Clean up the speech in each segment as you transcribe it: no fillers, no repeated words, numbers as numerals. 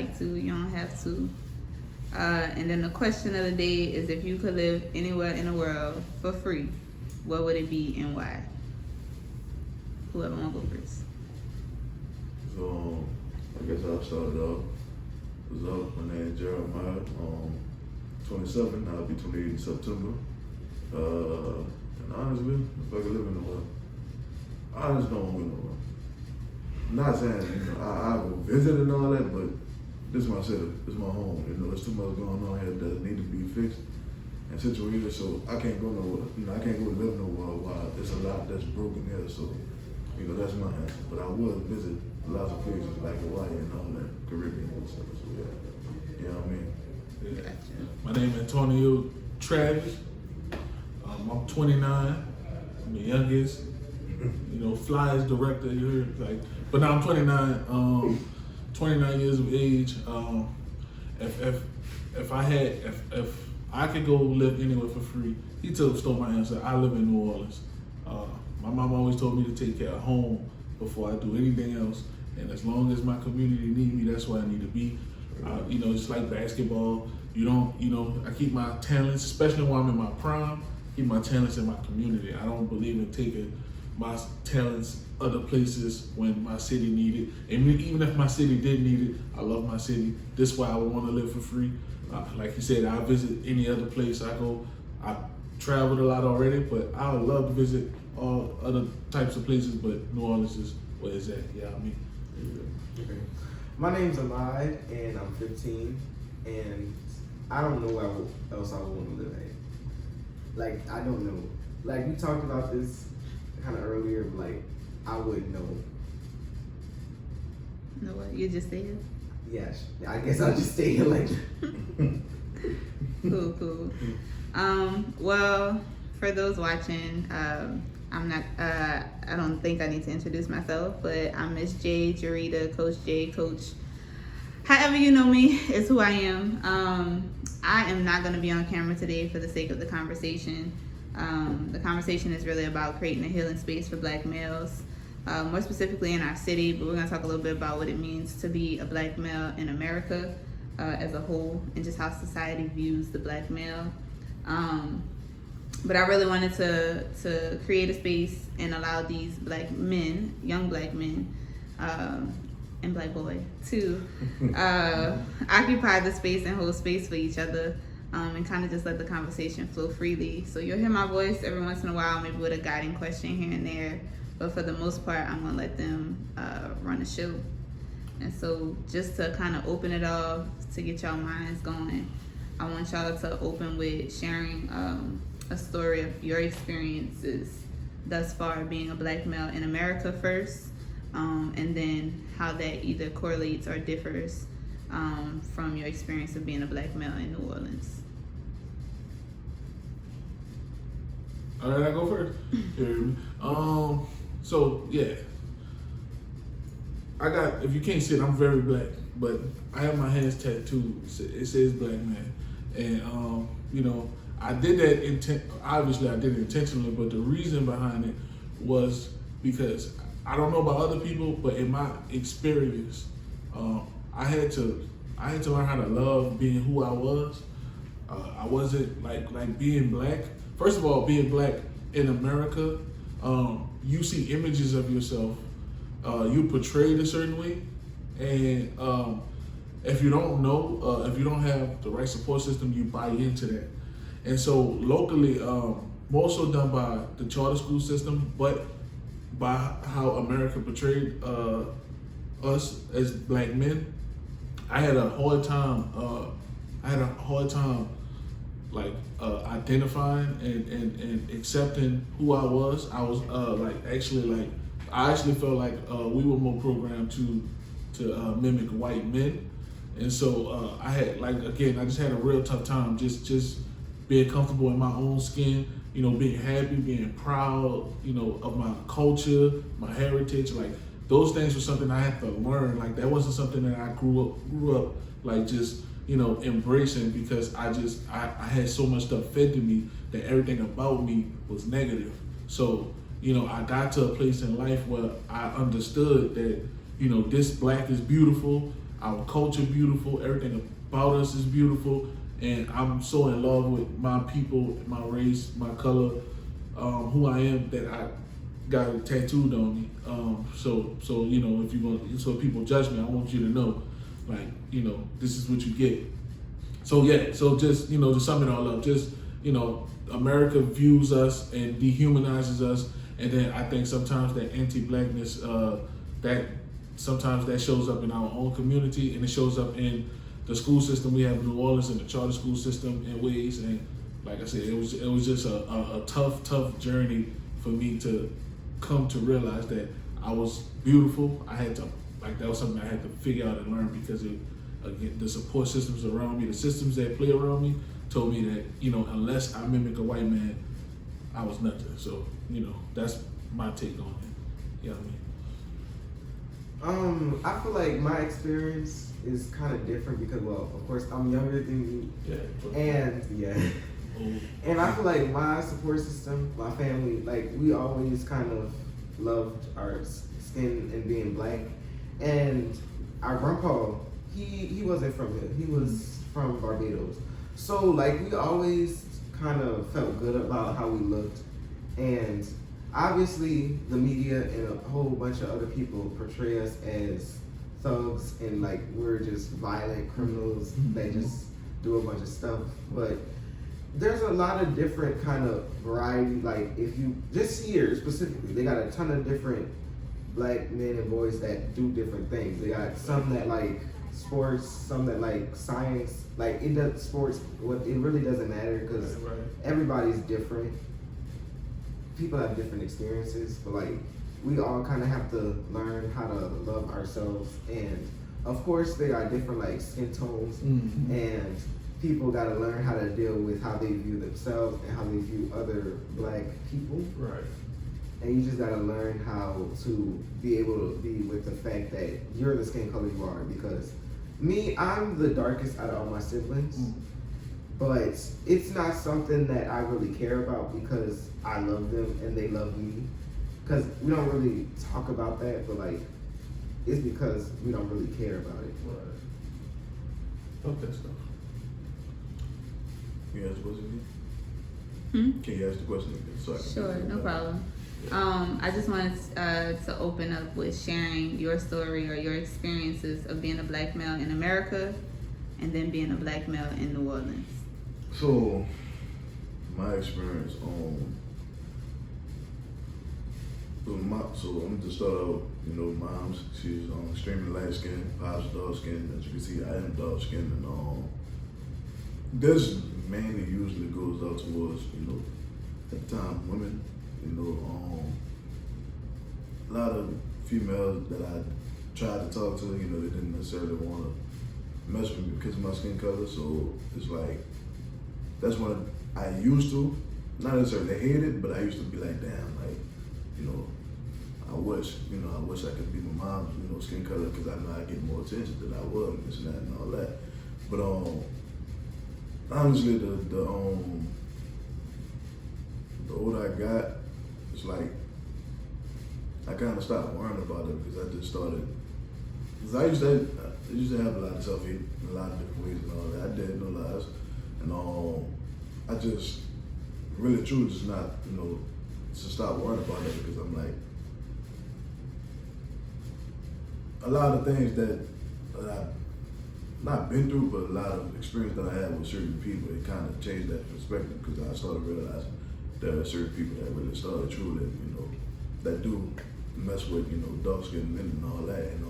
like to. You don't have to. And then the question of the day is, if you could live anywhere in the world for free, what would it be and why? Whoever want to go first. So, I guess I'll start it off. What's up? My name is Jeremiah. 27, I'll be 28 in September. And honestly, if I could live in the world, I just don't want to go nowhere. I'm not saying, I will visit and all that, but this is my city, this is my home. There's too much going on here that need to be fixed and situated, so I can't go nowhere. I can't go live nowhere while there's a lot that's broken here, so, that's my answer. But I would visit lots of places like Hawaii and all that, Caribbean and stuff, so yeah. You know what I mean? Gotcha. My name is Antonio Travis. I'm 29. I'm the youngest. Flyers director. You heard but now I'm 29. 29 years of age. If I could go live anywhere for free, he stole my answer. I live in New Orleans. My mom always told me to take care of home before I do anything else. And as long as my community need me, that's where I need to be. It's like basketball. I keep my talents, especially when I'm in my prime, keep my talents in my community. I don't believe in taking my talents other places when my city need it. And even if my city did need it, I love my city. This is why I would want to live for free. Like you said, I visit any other place I go. I traveled a lot already, but I would love to visit all other types of places, but New Orleans is where it's at. Yeah, Okay. My name's Ahmad, and I'm 15, and I don't know where else I would want to live at. I don't know. We talked about this kind of earlier, I wouldn't know. No, what? You just stay here? Yes. I guess I'll just stay here Cool. Well, for those watching, I'm not, I don't think I need to introduce myself, but I'm Miss J, Jarita, Coach J, Coach. However you know me is who I am. I am not going to be on camera today for the sake of the conversation. The conversation is really about creating a healing space for Black males, more specifically in our city, but we're going to talk a little bit about what it means to be a Black male in America as a whole, and just how society views the Black male. But I really wanted to create a space and allow these Black men, young Black men, and Black boy to occupy the space and hold space for each other, and kind of just let the conversation flow freely. So you'll hear my voice every once in a while, maybe with a guiding question here and there, but for the most part, I'm gonna let them run the show. And so just to kind of open it all, to get y'all minds going, I want y'all to open with sharing a story of your experiences thus far being a Black male in America first, and then how that either correlates or differs from your experience of being a Black male in New Orleans. All right, I go first. So yeah, if you can't see it, I'm very Black, but I have my hands tattooed. It says Black man, and I did that obviously I did it intentionally, but the reason behind it was because I don't know about other people, but in my experience, I had to learn how to love being who I was. I wasn't like being Black. First of all, being Black in America, you see images of yourself, you portrayed a certain way, and if you don't know, if you don't have the right support system, you buy into that. And so locally, more so done by the charter school system, but by how America portrayed us as Black men, I had a hard time. Identifying and accepting who I was. I was I actually felt like we were more programmed to mimic white men, and so I had I just had a real tough time just being comfortable in my own skin, being happy, being proud, of my culture, my heritage. Those things were something I had to learn. That wasn't something that I grew up embracing, because I had so much stuff fed to me that everything about me was negative. So, I got to a place in life where I understood that, this Black is beautiful. our culture beautiful. Everything about us is beautiful, and I'm so in love with my people, my race, my color, who I am, that I got it tattooed on me. So you know, if you want, so people judge me, I want you to know, like, you know, this is what you get. So yeah, so just, you know, to sum it all up, just, you know, America views us and dehumanizes us, and then I think sometimes that anti-blackness, that sometimes that shows up in our own community, and it shows up in the school system we have in New Orleans and the charter school system in ways. And like I said, it was just a tough journey for me to come to realize that I was beautiful. I had to, like, that was something I had to figure out and learn, because again, the support systems around me, the systems that play around me, told me that, you know, unless I mimic a white man, I was nothing. So, you know, that's my take on it. You know what I mean? I feel like my experience is kind of different because, well, of course, I'm younger than you. Yeah. And and I feel like my support system, my family, like, we always kind of loved our skin and being black. And our grandpa, he wasn't from here. He was from Barbados. So, like, we always kind of felt good about how we looked. And obviously, the media and a whole bunch of other people portray us as thugs and, like, we're just violent criminals that just do a bunch of stuff. But there's a lot of different kind of variety. Like, if you, this here specifically, they got a ton of different black men and boys that do different things. They got some that like sports, some that like science. Like, it does sports, it really doesn't matter, because everybody's different. People have different experiences, but like, we all kind of have to learn how to love ourselves. And of course, they are different, like, skin tones, and people got to learn how to deal with how they view themselves and how they view other black people. Right. And you just got to learn how to be able to be with the fact that you're the skin color you are. Because me, I'm the darkest out of all my siblings, but it's not something that I really care about, because I love them and they love me. Because we don't really talk about that, but like, it's because we don't really care about it. Right. Fuck that stuff. Can you ask the question again? Can you ask the question again? So I can Sure, no problem. I just wanted to open up with sharing your story or your experiences of being a black male in America and then being a black male in New Orleans. So, my experience so I'm just start out, you know, mom's, she's extremely light skinned, pop's dark skinned. As you can see, I am dark skinned, and this mainly usually goes out towards, you know, at the time, women, you know, a lot of females that I tried to talk to, you know, they didn't necessarily want to mess with me because of my skin color. So it's like, that's when I used to, not necessarily hate it, but I used to be like, damn, like, you know, I wish I could be my mom's, you know, skin color, because I know I get more attention than I would, and this and that and all that. But honestly, the older I got, it's like I kind of stopped worrying about it, because I just started. Because I used to have a lot of self-hate in a lot of different ways and all that. I did, no lies, and I just really truly just not, you know, to stop worrying about it, because I'm like, a lot of things that I've not been through, but a lot of experience that I had with certain people, it kind of changed that perspective, because I started realizing there are certain people that really started truly, you know, that do mess with, you know, dark-skinned men and all that, and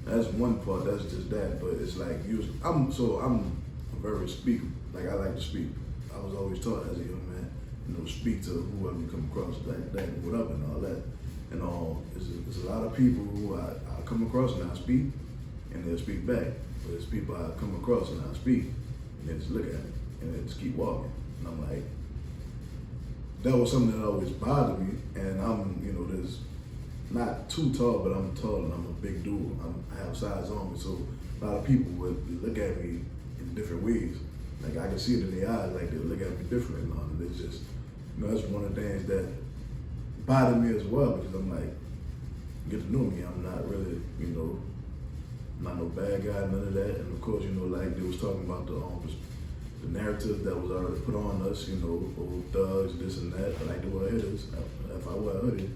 that's one part, that's just that. But it's like, I'm a very speaker, like, I like to speak. I was always taught as a young man, you know, speak to whoever you come across, like that, what up and all that. And there's a lot of people who I come across and I speak, and they'll speak back. But there's people I come across and I speak, and they just look at me, and they just keep walking. And I'm like, that was something that always bothered me. And I'm, you know, there's not too tall, but I'm tall and I'm a big dude. I have size on me, so a lot of people would look at me in different ways. Like, I can see it in their eyes, like they look at me different and all. And it's just, you know, that's one of the things that bothered me as well, because I'm like, get to know me, I'm not really, you know, not no bad guy, none of that. And of course, you know, like they was talking about the narrative that was already put on us, you know, old thugs, this and that. I like to wear hoodies. If I wear a hoodie,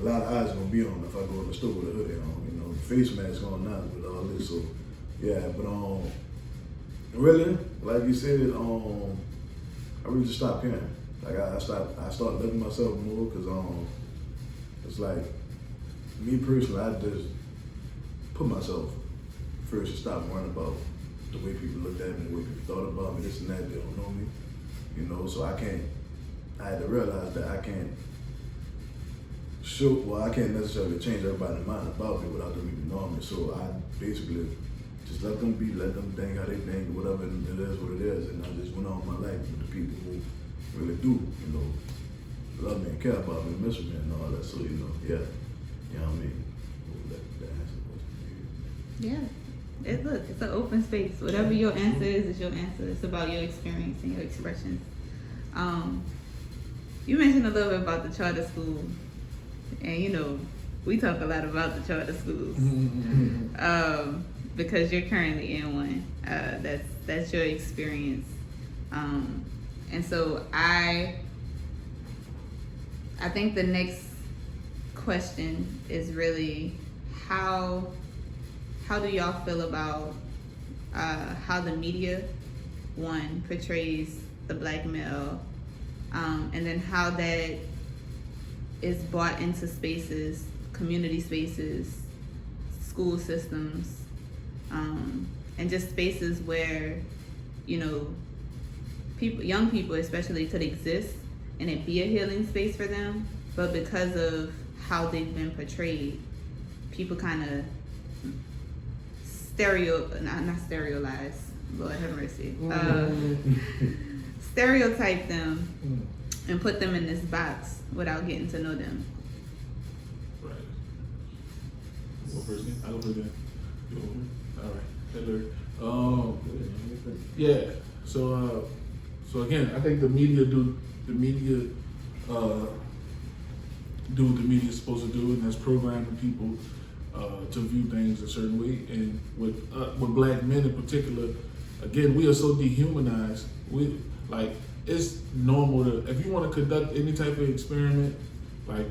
a lot of eyes gonna be on if I go to the store with a hoodie on, you know, face mask on now with all this. So yeah, but really, like you said, I really just stopped caring. Like I started loving myself more because it's like me personally, I just put myself first and stop worrying about the way people looked at me, the way people thought about me, this and that. They don't know me, you know. So I had to realize that I can't necessarily change everybody's mind about me without them even knowing me. So I basically just let them be, let them think how they think, whatever it is, what it is, and I just went on my life with the people who really do, you know, love me and care about me, miss me and all that. So, you know, yeah, you know what I mean? That answer was. Yeah. Look, it's an open space. Whatever your answer is your answer. It's about your experience and your expressions. You mentioned a little bit about the charter school, and you know, we talk a lot about the charter schools because you're currently in one. That's your experience, and so I think the next question is really how do y'all feel about how the media, one, portrays the black male, and then how that is brought into spaces, community spaces, school systems, and just spaces where, you know, young people especially could exist and it be a healing space for them, but because of how they've been portrayed, people kind of not stereotype, Lord have mercy, stereotype them and put them in this box without getting to know them. Right. Go first again? I'll go first again. All right. Hey, Larry. Yeah. So again, I think the media do what the media is supposed to do, and that's programming people to view things a certain way. And with black men in particular, again, we are so dehumanized. It's normal to, if you want to conduct any type of experiment, like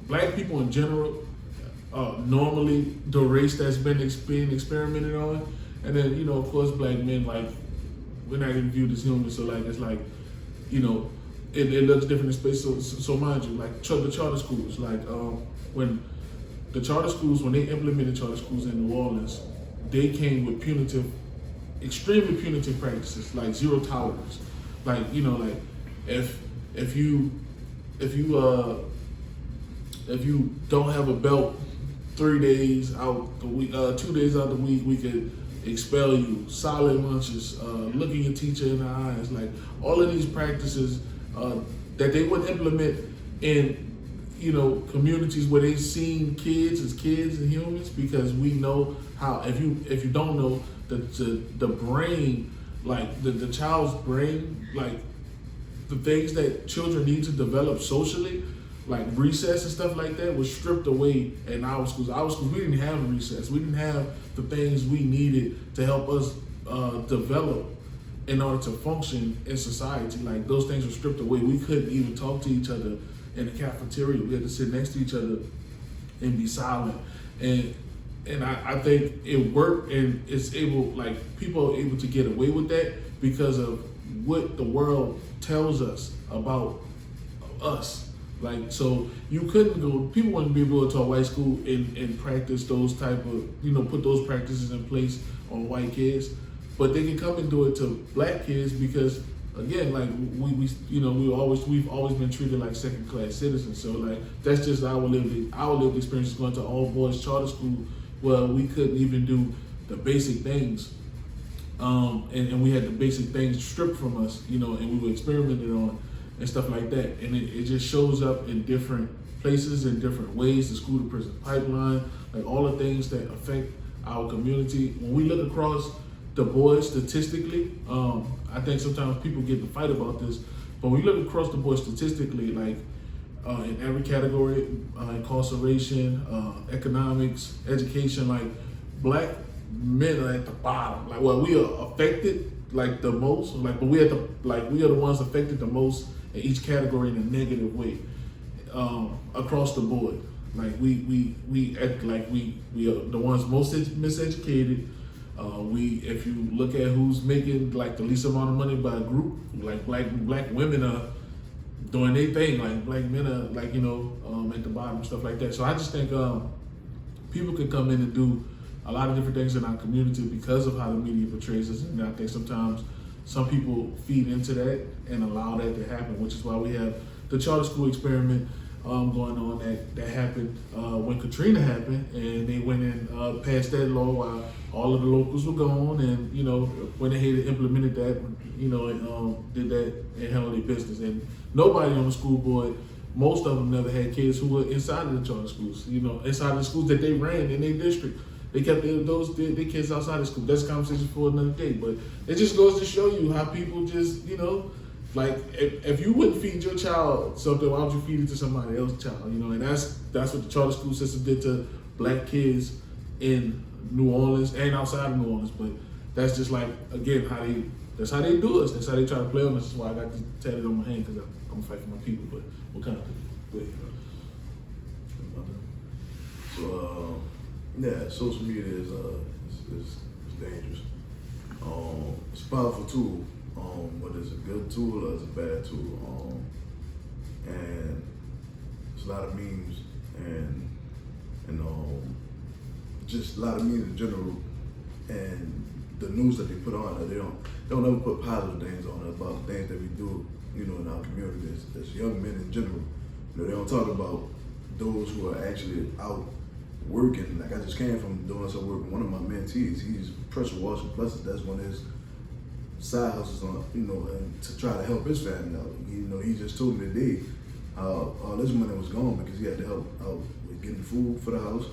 black people in general, normally the race that's being experimented on, and then, you know, of course, black men, like, we're not even viewed as human, so like, it's like, you know, it looks different in space. So mind you, like the charter schools, like when they implemented charter schools in New Orleans, they came with extremely punitive practices, like zero tolerance. Like, you know, like if you don't have a belt 3 days out the week, 2 days out the week, we could expel you. Solid lunches, looking your teacher in the eyes, like all of these practices that they would implement in, you know, communities where they've seen kids as kids and humans, because we know how, if you don't know, the brain, like the child's brain, like the things that children need to develop socially, like recess and stuff like that, was stripped away in our schools. Our schools, we didn't have recess. We didn't have the things we needed to help us develop in order to function in society. Like, those things were stripped away. We couldn't even talk to each other in the cafeteria. We had to sit next to each other and be silent. And I think it worked, and it's able, like, people are able to get away with that because of what the world tells us about us. Like, so you couldn't go, people wouldn't be able to go to a white school and practice those type of, you know, put those practices in place on white kids, but they can come and do it to black kids because, again, like we've always been treated like second class citizens. So like, that's just our lived experience going to all boys charter school, where we couldn't even do the basic things. And we had the basic things stripped from us, you know, and we were experimented on and stuff like that. And it just shows up in different places, in different ways, the school to prison pipeline, like all the things that affect our community. When we look across the board statistically, I think sometimes people get in a fight about this, but when you look across the board statistically, like in every category, incarceration, economics, education, like black men are at the bottom. Like, well, we are affected like the most. Like, but we are the ones affected the most in each category in a negative way, across the board. Like we act like we are the ones most miseducated. If you look at who's making like the least amount of money by a group, like black women are doing their thing, like black men are like at the bottom and stuff like that. So I just think people can come in and do a lot of different things in our community because of how the media portrays us, and I think sometimes some people feed into that and allow that to happen, which is why we have the charter school experiment going on that happened when Katrina happened, and they went and passed that law while all of the locals were gone, and went ahead and implemented that, and did that and handled their business. And nobody on the school board, most of them never had kids who were inside of the charter schools, inside of the schools that they ran in their district. They kept their kids outside of school. That's a conversation for another day. But it just goes to show you how people just, like if you wouldn't feed your child something, why would you feed it to somebody else's child? And that's what the charter school system did to black kids in New Orleans and outside of New Orleans. But that's just like, again, that's how they do us. That's how they try to play on us. That's why I got this tatted on my hand, because I'm fighting for my people. But what kind of people? So yeah, social media is dangerous. It's a powerful tool. Whether it's a good tool or it's a bad tool. And it's a lot of memes and just a lot of memes in general, and the news that they put on it, they don't ever put positive things on it about the things that we do, in our community as young men in general. They don't talk about those who are actually out working. Like, I just came from doing some work with one of my mentees. He's pressure washing pluses. That's one of his side hustles on, and to try to help his family out. He just told me today how all this money was gone because he had to help out with getting food for the house,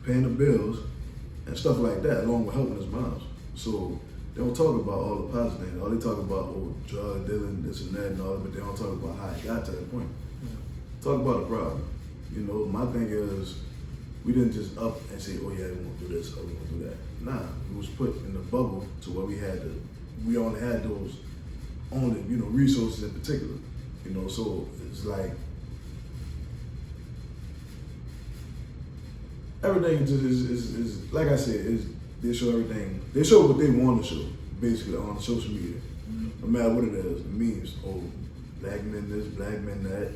paying the bills, and stuff like that, along with helping his moms. So they don't talk about all the positive things. All they talk about, drug dealing, this and that and all that, but they don't talk about how it got to that point. Talk about the problem. My thing is, we didn't just up and say, oh yeah, we want to do this or we want to do that. Nah, we was put in the bubble to where we only had those resources in particular. So it's like, everything is like I said, they show everything. They show what they want to show, basically, on social media. No matter what it is, the memes, black men this, black men that,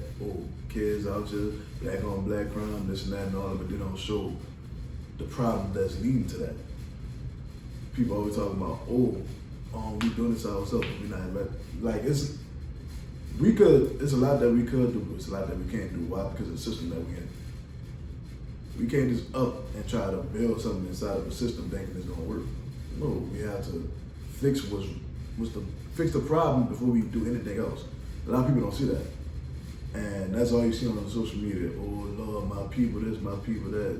kids out here, black on black crime, this and that and all that, but they don't show the problem that's leading to that. People always talking about, we doing this ourselves, we not like it's a lot that we could do, but it's a lot that we can't do. Why? Because of the system that we're in. We can't just up and try to build something inside of the system thinking it's gonna work. No, we have to fix fix the problem before we do anything else. A lot of people don't see that. And that's all you see on social media. Oh Lord, my people this, my people that.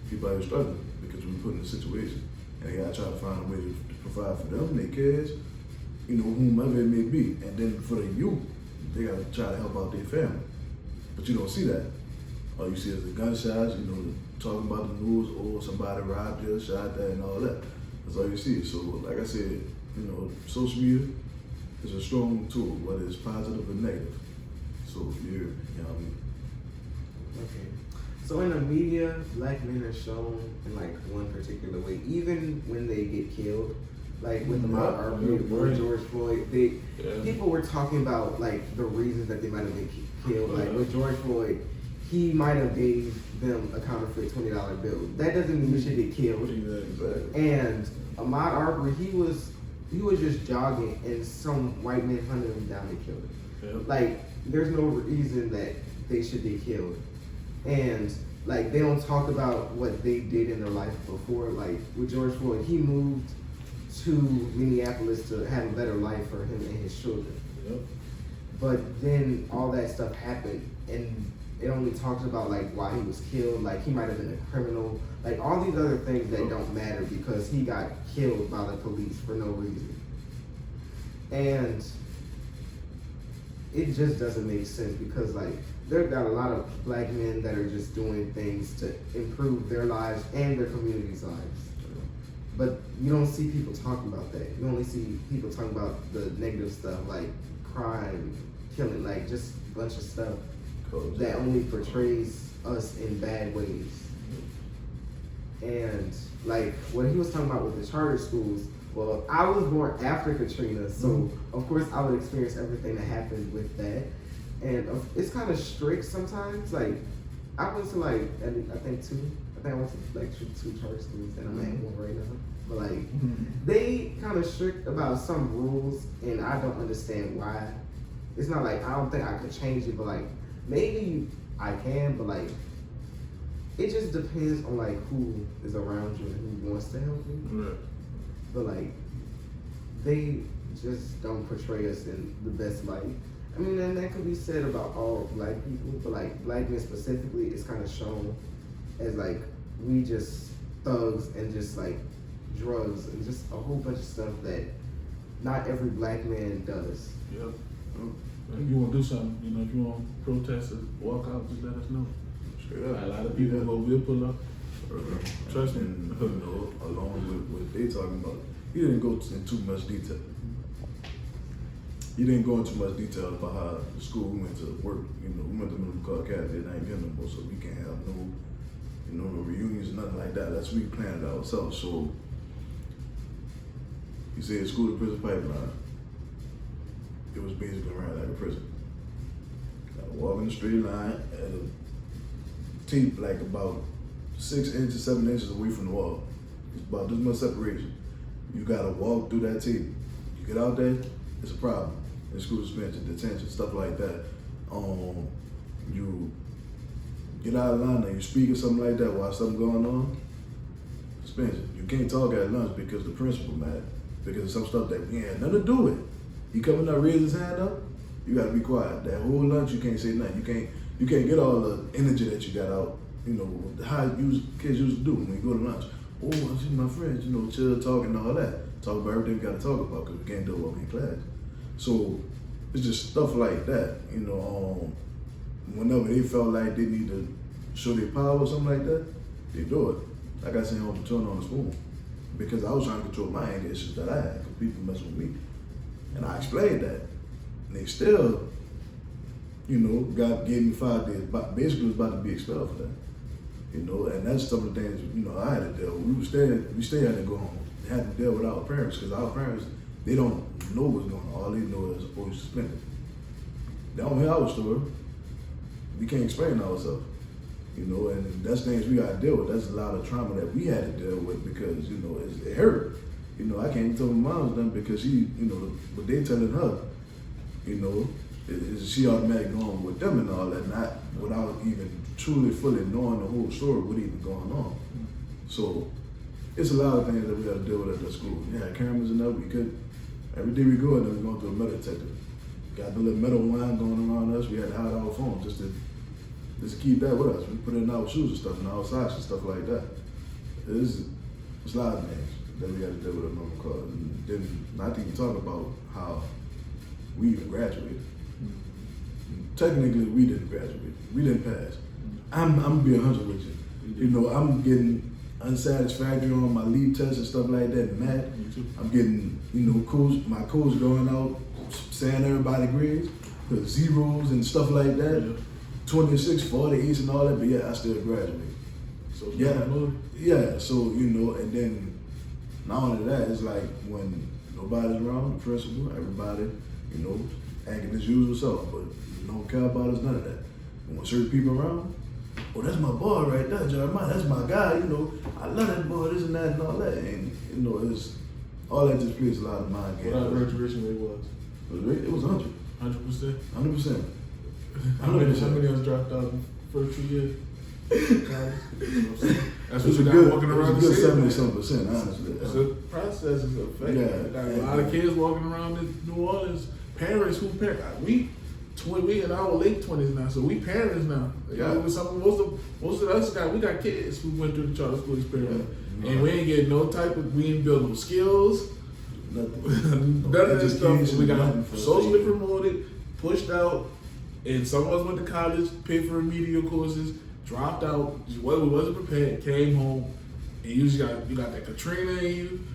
People are struggling because we're put in a situation. And they gotta try to find a way to provide for them, their kids, whomever it may be. And then for the youth, they gotta try to help out their family. But you don't see that. All you see is the gunshots, talking about the news, or somebody robbed this, shot that, and all that. That's all you see. So, like I said, social media is a strong tool, whether it's positive or negative. So, Okay. So in the media, black men are shown in one particular way, even when they get killed. Like with Ahmad Arbery or George Floyd, people were talking about the reasons that they might have been killed. Like with George Floyd, he might have gave them a counterfeit $20 bill. That doesn't mean you should get killed. Exactly. And Ahmad Arbery, he was just jogging, and some white man hunted him down and killed him. Yep. There's no reason that they should get killed. And they don't talk about what they did in their life before. Like with George Floyd, he moved to Minneapolis to have a better life for him and his children. Yep. But then all that stuff happened, and it only talks about why he was killed. He might have been a criminal. All these other things that don't matter because he got killed by the police for no reason. And it just doesn't make sense because like there got a lot of black men that are just doing things to improve their lives and their community's lives. But you don't see people talking about that. You only see people talking about the negative stuff like crime, killing, like just a bunch of stuff that only portrays us in bad ways. And like what he was talking about with the charter schools, well, I was born after Katrina, so of course I would experience everything that happened with that. And it's kind of strict sometimes. Like I went to like I think I went to like two charter schools, and I'm at one right now. But like they kind of strict about some rules, and I don't understand why. It's not like I don't think I could change it, but like maybe I can, but like it just depends on like who is around you and who wants to help you. Right. But like they just don't portray us in the best light. I mean, and that could be said about all black people, but like black men specifically is kind of shown as like we just thugs and just like drugs and just a whole bunch of stuff that not every black man does. Yep. If you want to do something, you know, if you want to protest or walk out, just let us know. Straight up. A lot of people will pull up. Trust me. And, you know, along with what they talking about, he didn't go in too much detail. He didn't go into much detail about how the school we went to work. You know, we went to Middle Car Academy, they ain't here no more, so we can't have no, you know, no reunions, nothing like that. That's we planned it ourselves. So he said school to prison pipeline. It was basically around like a prison. Gotta walk in the straight line at a tape like about 6 inches, 7 inches away from the wall. It's about this much separation. You gotta walk through that tape. You get out there, it's a problem. In school suspension, detention, stuff like that. You get out of line, or you speak or something like that while something going on, suspension. You can't talk at lunch because the principal mad. Because of some stuff that we ain't had nothing to do with. He coming up, raise his hand up, you gotta be quiet. That whole lunch, you can't say nothing. You can't get all the energy that you got out, you know, how kids used to do when you go to lunch. Oh, I see my friends, you know, chill, talking and all that. Talk about everything we gotta talk about because we can't do it in class. So it's just stuff like that, you know. Whenever they felt like they need to show their power or something like that, they do it. Like I said, on the turn on the spoon. Because I was trying to control my anger issues that I had because people mess with me. And I explained that. And they still, you know, gave me 5 days. Basically, was about to be expelled for that. You know, and that's some of the things, you know, I had to deal with. We still had to go home. They had to deal with our parents because our parents, they don't know what's going on. All they know is, oh, you're suspended. They don't hear our story. We can't explain ourselves. You know, and that's things we gotta deal with. That's a lot of trauma that we had to deal with because, you know, it hurt. You know, I can't even tell my mom's done because she, you know, what they telling her, you know, is she automatically going with them and all that, not without even truly fully knowing the whole story, what even going on. So it's a lot of things that we gotta deal with at the school. We had cameras and that, we could, every day we go in there, we going through a metal detector. Got the little metal line going around us, we had to hide our phones just to keep that with us. We put it in our shoes and stuff, and our socks and stuff like that. It's a lot of things that we got to deal with at normal college. And then not to even talk about how we even graduated. Technically, we didn't graduate. We didn't pass. I'm gonna be 100 with you. You know, I'm getting unsatisfactory on my leave tests and stuff like that. And math, I'm getting, you know, my coach going out saying everybody grades, the zeros and stuff like that. Yeah. 26, 48 and all that, but yeah, I still graduated. So yeah, so, you know, and then not only that, it's like when nobody's around, the principal, everybody, you know, acting as usual self, but you don't care about us, none of that. And when certain people around, oh, that's my boy right there, Jeremiah, that's my guy, you know, I love that boy, this and that and all that. And, you know, it's all that just plays a lot of mind games. What our graduation rate was? It was 100. 100%? 100%. How many else dropped out in the first 2 years? That's what you got walking around the city. It's a good 70-something%, honestly. It's a process, it's a fact. Yeah. Got a lot of kids walking around in New Orleans, parents who we in our late 20s now, so we parents now. Yeah. Most of us we got kids who went through the charter school experience. Yeah. And we ain't getting no we ain't building no skills. Nothing. None of that stuff. We got socially promoted. pushed out, and some of us went to college, paid for remedial courses, dropped out, wasn't prepared, came home, and you got that Katrina in you,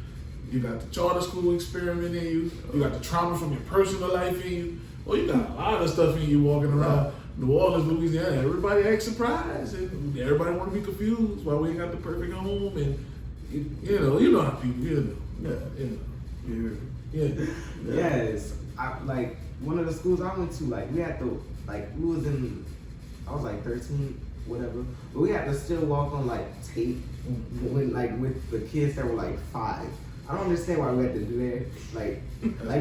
you got the charter school experiment in you, you got the trauma from your personal life in you. Well, you got a lot of stuff in you walking around New Orleans, Louisiana. Everybody acts surprised, and everybody want to be confused why we ain't got the perfect home, and you know how people, Yes, like one of the schools I went to, like we had to, like we was in, I was like 13, whatever, but we had to still walk on like tape when like with the kids that were like 5. I don't understand why we had to do that. Like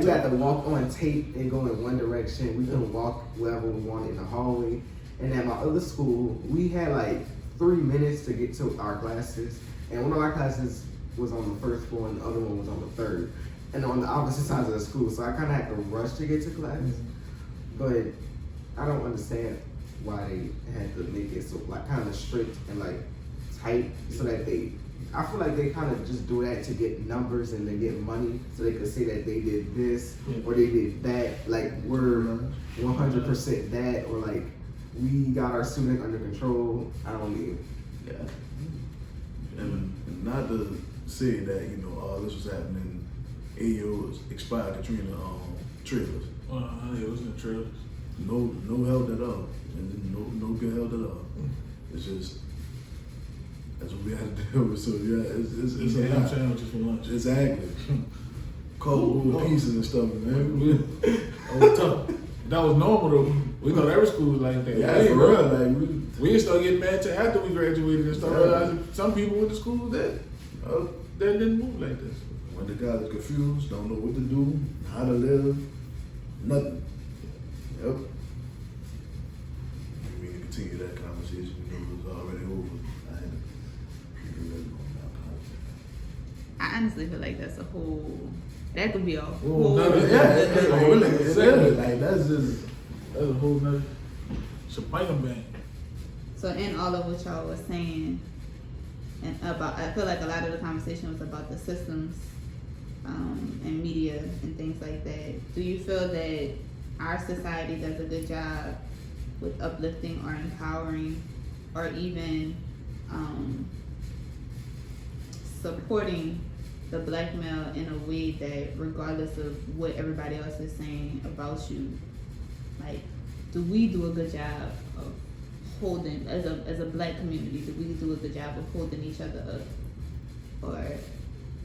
we had to walk on tape and go in one direction. We couldn't walk wherever we wanted in the hallway. And at my other school, we had like 3 minutes to get to our classes. And one of our classes was on the first floor and the other one was on the third. And on the opposite sides of the school. So I kind of had to rush to get to class. But I don't understand why they had to make it so like kind of strict and like tight so that I feel like they kind of just do that to get numbers and then get money so they could say that they did this or they did that. Like we're 100% that, or like we got our student under control. I don't need it. Yeah. And not to say that, you know, all this was happening, AO's expired Katrina trailers. It was in the trailers. No help at all. And no good help at all. It's just that's what we had to deal with. So yeah, it's a lot. Sandwiches for lunch. Exactly. Cold little pieces and stuff, man. That was tough. That was normal though. We thought every school was like that. Yeah, for real. Like we didn't start getting mad till after we graduated and start realizing some people went to school that didn't move like this. When the guys are confused, don't know what to do, how to live, nothing. Yep. We need to continue that conversation. You know, it was already over. I honestly feel like that could be a Whoa, whole. Like that's a whole nother shebang bang. So in all of what y'all was saying, and about, I feel like a lot of the conversation was about the systems and media and things like that. Do you feel that our society does a good job with uplifting or empowering or even supporting the black male in a way that, regardless of what everybody else is saying about you, like, do we do a good job of holding, as a black community, do we do a good job of holding each other up? Or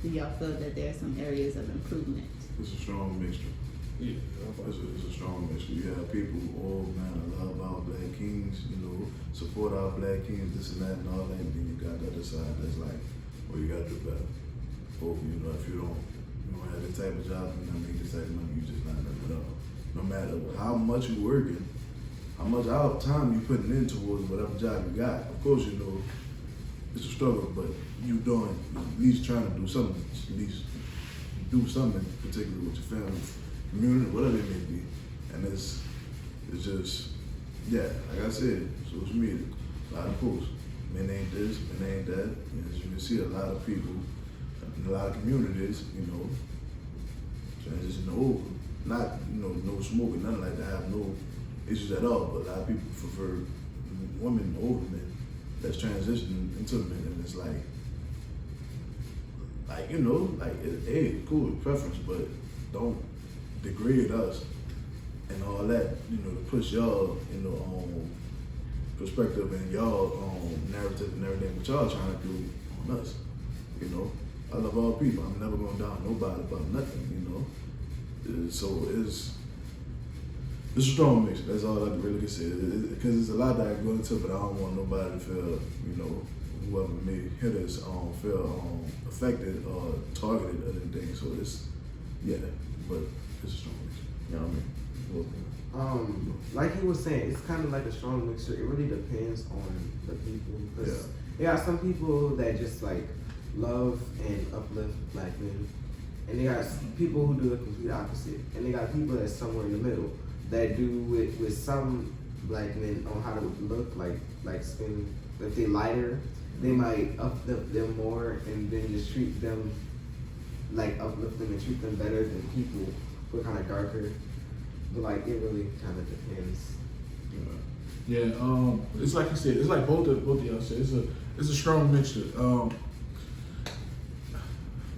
do y'all feel that there are some areas of improvement? It's a strong mixture. Yeah, it's a strong mixture. You have people, oh man, I love our black kings, you know, support our black kings, this and that and all that. And then you got the other side that's like, well, you got to do better. Or, you know, if you don't have the type of job, you're not making the type of money, you just not nothing at all. No matter how much you're working, how much time you're putting in towards whatever job you got. Of course, you know, it's a struggle, but you doing, at least trying to do something, at least do something, particularly with your family, community, whatever it may be. And it's just, yeah, like I said, social media, a lot of posts. Men ain't this, men ain't that. And as you can see, a lot of people in a lot of communities, you know, transition over. Not, you know, no smoking, nothing like that. I have no issues at all, but a lot of people prefer women over men that's transitioning into men, and it's like you know, like, hey, cool, preference, but don't degrade us and all that, you know, to push y'all, you know, perspective and y'all narrative and everything what y'all trying to do on us, you know. I love all people. I'm never going down nobody about nothing, you know. So it's a strong mix. That's all I really can say. Because it's a lot that I go into, but I don't want nobody to feel, you know, whoever may hear this, feel affected or targeted or anything. So it's, yeah, but it's a strong mix. You know what I mean? Like he was saying, it's kind of like a strong mixture. It really depends on the people. Because there are some people that just like love and uplift black men, and they got people who do the complete opposite, and they got people that's somewhere in the middle that do it with some black men on how to look like skin. If they lighter, they might uplift them more, and then just treat them like uplift them and treat them better than people who are kind of darker. But like it really kind of depends. Yeah, it's like you said, it's like both of y'all said. It's a strong mixture.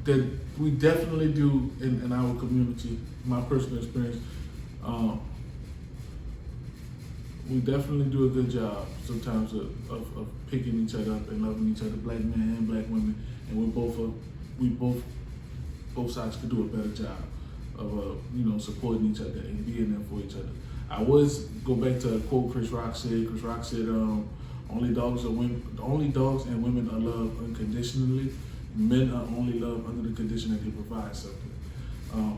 That we definitely do in our community. My personal experience, we definitely do a good job sometimes of picking each other up and loving each other, black men and black women, and both sides could do a better job of supporting each other and being there for each other. I was go back to a quote Chris Rock said. Chris Rock said, only dogs and women are loved unconditionally. Men are only loved under the condition that they provide something.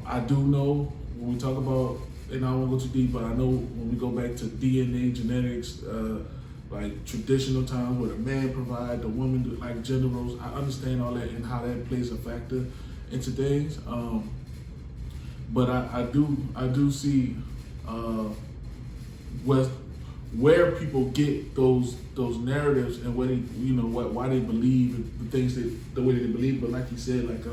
I do know when we talk about, and I won't go too deep, but I know when we go back to DNA, genetics, like traditional times where the man provide, the woman do, like gender roles, I understand all that and how that plays a factor into things. But I do see where people get those narratives and where they why they believe the things the way they believe. But like you said, like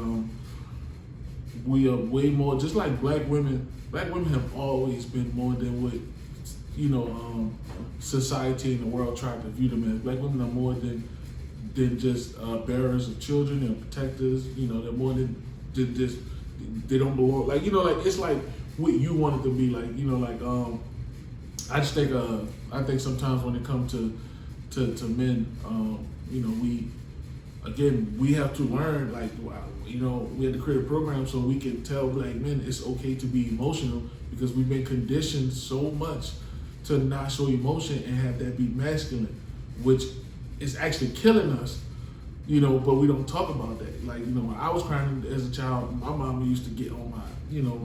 we are way more, just like black women. Black women have always been more than what society and the world tried to view them as. Black women are more than just bearers of children and protectors. They're more than just, they don't belong. Like it's like what you want it to be. I just think I think sometimes when it comes to men, we have to learn, we have to create a program so we can tell black men it's okay to be emotional, because we've been conditioned so much to not show emotion and have that be masculine, which is actually killing us, but we don't talk about that. When I was crying as a child, my mama used to get on my,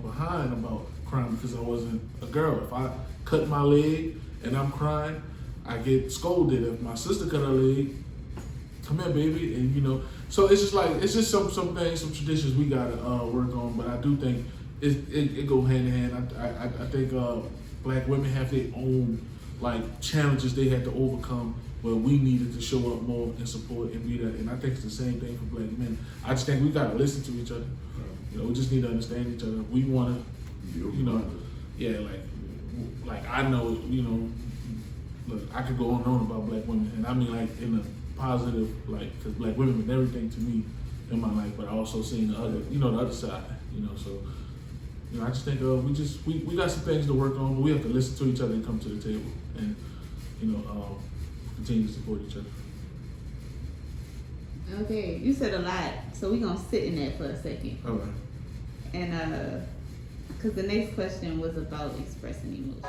behind about crying because I wasn't a girl. If I cut my leg and I'm crying, I get scolded. If my sister cut her leg, come here, baby, and so it's just some things, some traditions we gotta work on. But I do think it go hand in hand. I think black women have their own challenges they had to overcome, where we needed to show up more and support and be there. And I think it's the same thing for black men. I just think we gotta listen to each other. We just need to understand each other. We wanna, I know, look, I could go on and on about black women, and I mean in a positive, because black women mean everything to me in my life, but I also seen the other, the other side, so, I just think we got some things to work on, but we have to listen to each other and come to the table and, continue to support each other. Okay, you said a lot, so we're gonna sit in that for a second. All right. And because the next question was about expressing emotion.